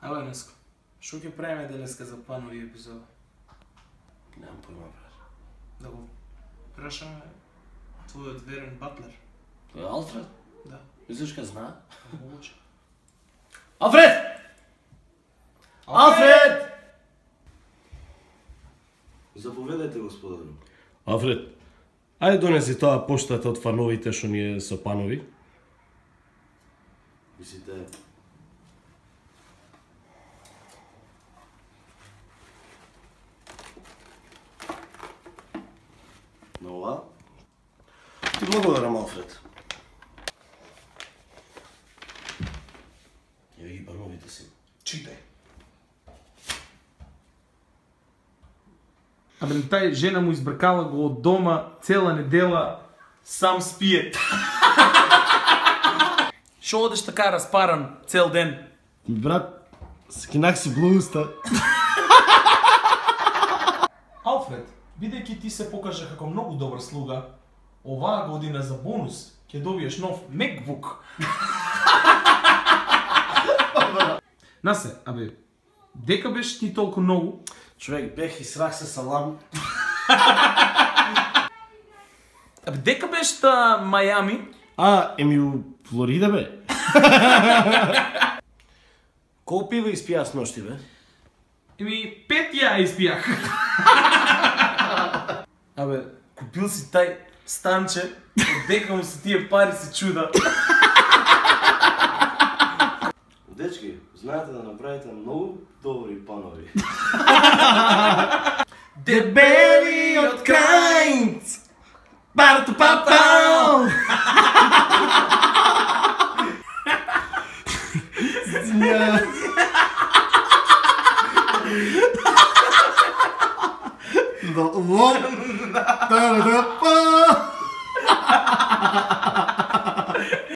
Абе, Неско, шо ќе правиме денеска за панови епизода? Немам појма, брат. Да го прашаме твојот верен батлер. Тој е Алфред? Да. Мислиш ка знае? Могуче. Алфред! Алфред! Заповедајте, господару. Алфред, ајде донеси тоа поштата од фановите што ни е со панови. Мислите, на ова? Ти благодарам, Алфред. Еве ги пановите си. Читај. Абе, тај жена му избркала го од дома цела недела, сам спие. Шо одеш така распаран цел ден? Брат, скинах си блузата. Алфред, бидејќи ти се покажа како многу добар слуга, оваа година за бонус ќе добиеш нов MacBook. Насе, абе, дека беше ти толку многу? Човек, бех и срах се салам. Абе, дека беше та Мајами? Еми у Флорида, бе. Колку пива испија с ношти, бе? Еми, 5 ја испијах. Абе, купил си тај станче, дека му се тие пари се чуда. Дечки, знаете да направите многу добри панови. Дебели од Крајнц! Барто папау! Да,